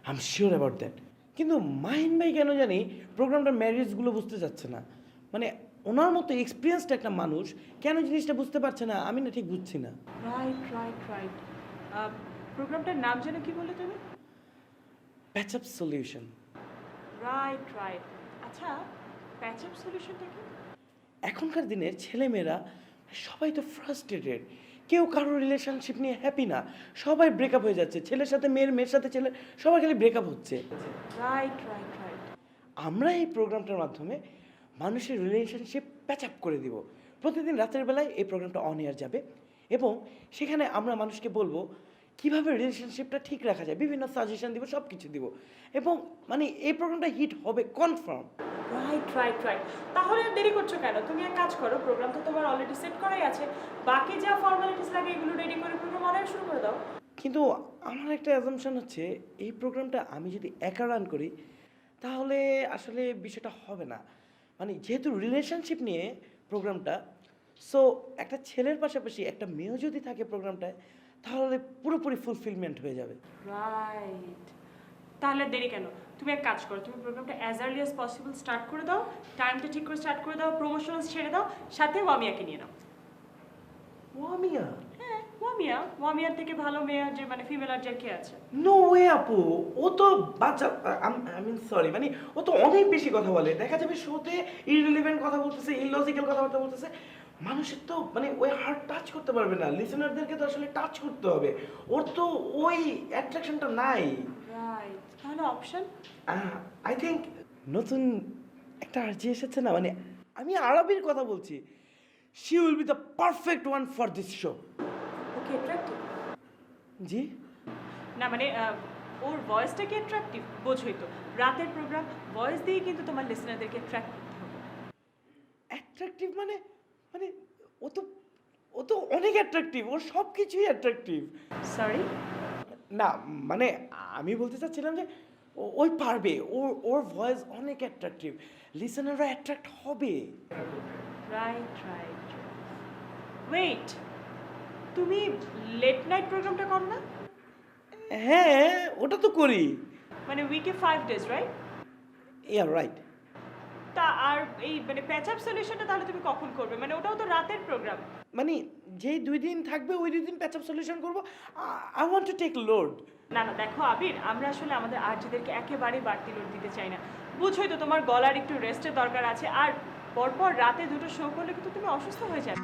I am sure about that. কিন্তু মাহিন ভাই কেন জানি প্রোগ্রামটার ম্যারিজগুলো বুঝতে চাচ্ছে না। মানে ওনার মতো এক্সপিরিয়েন্সড একটা মানুষ কেন জিনিসটা বুঝতে পারছে না, আমি না ঠিক বুঝছি না। রাইট রাইট রাইট প্রোগ্রামটার নাম যেন কি বলে তুমি? প্যাচ আপ সলিউশন। Right right. আচ্ছা, প্যাচ আপ সলিউশনটা কি? এখনকার দিনের ছেলেমেয়েরা সবাই তো ফ্রাস্ট্রেটেড, কেউ কারোর রিলেশনশিপ নিয়ে হ্যাপি না, সবাই ব্রেকআপ হয়ে যাচ্ছে, ছেলের সাথে মেয়ের, মেয়ের সাথে ছেলে, সবাই খালি ব্রেকআপ হচ্ছে। Right right right. আমরা এই প্রোগ্রামটার মাধ্যমে মানুষের রিলেশনশিপ প্যাচ আপ করে দিব। প্রতিদিন রাতের বেলায় এই প্রোগ্রামটা অন এয়ার যাবে এবং সেখানে আমরা মানুষকে বলবো কিভাবে রিলেশনশিপটা ঠিক রাখা যায়, বিভিন্ন সাজেশন দিব, সব কিছু দিব এবং মানে এই প্রোগ্রামটা হিট হবে কনফার্ম। Right right right. তাহলে আর দেরি করছো কেন? তুমি এক কাজ করো, প্রোগ্রাম তো তোমার অলরেডি সেট করাই আছে, বাকি যা ফর্মালিটিস লাগে এগুলো রেডি করে প্রোগ্রাম অনেক শুরু করে দাও। কিন্তু আমার একটা অ্যাজাম্পশন হচ্ছে এই প্রোগ্রামটা আমি যদি একা রান করি তাহলে আসলে বিষয়টা হবে না। মানে যেহেতু রিলেশনশিপ নিয়ে প্রোগ্রামটা, সো একটা ছেলের পাশাপাশি একটা মেয়েও যদি থাকে প্রোগ্রামটায় তাহলে পুরোপুরি ফুলফিলমেন্ট হয়ে যাবে। রাইট। তাহলে আর দেরি কেন? তুমি এক কাজ করো, তুমি প্রোগ্রামটা as early as possible start করে দাও, টাইমটা ঠিক করে স্টার্ট করে দাও, প্রমোশনালস ছেড়ে দাও, সাথে ওয়ামিয়াকে নিয়ে নাও। ওয়ামিয়া? হ্যাঁ, ওয়ামিয়ার থেকে ভালো মেয়ে যে মানে ফিমেল আর যে কে আছে? নো ওয়ে আপু, ও তো বাচ্চা, আই মিন সরি, মানে ও তো অনেক বেশি কথা বলে, দেখা যাবে শোতে ইররিলেভেন্ট কথা বলতেছে, ইললজিক্যাল কথাবার্তা বলতেছে, মানুষের তো মানে ওই হার্ট টাচ করতে পারবে না, লিসেনারদেরকে তো আসলে টাচ করতে হবে, ওর তো ওই অ্যাট্রাকশনটা নাই। রাইট, তাহলে অপশন? আই থিঙ্ক নতুন একটা আরজি এসেছে না, মানে আমি আরবির কথা বলছি, she will be the perfect one for this show. Okay attractive? জি না মানে ওর ভয়েসটা কি অ্যাট্রাক্টিভ? বোঝোই তো, রাতের প্রোগ্রাম, ভয়েস দিয়ে কিন্তু তোমার লিসেনারদেরকে অ্যাট্রাক্ট করতে হবে। অ্যাট্রাকটিভ মানে মানে ও তো ও তো অনেক অ্যাট্রাকটিভ, ওর সব কিছুই অ্যাট্রাকটিভ। সরি? না মানে আমি বলতে চাচ্ছিলাম যে ওই পারবে, ওর ওর ভয়েস অনেক অ্যাট্রাকটিভ, লিসেনাররা অ্যাট্রাক্ট হবে। Right right. ওয়েট, তুমি লেট নাইট প্রোগ্রামটা করো না? হ্যাঁ ওটা তো করি। মানে উইকে 5 ডেজ, রাইট? Yeah right. তা আর এই মানে প্যাচ আপ সলিউশনটা তাহলে তুমি কখন করবে? মানে ওটাও তো রাতের প্রোগ্রাম। মানে যেই 2 দিন থাকবে ওই 2 দিন প্যাচ আপ সলিউশন করবো। I want to take load. না না, দেখো আবির, আমরা আসলে আমাদের আর্টিদেরকে একেবারেই বাড়তি লোড দিতে চাই না। বুঝছোই তো তোমার গলার একটু রেস্টের দরকার আছে, আর পরপর রাতে দুটো শো করলে কিন্তু তুমি অসুস্থ হয়ে যাবে।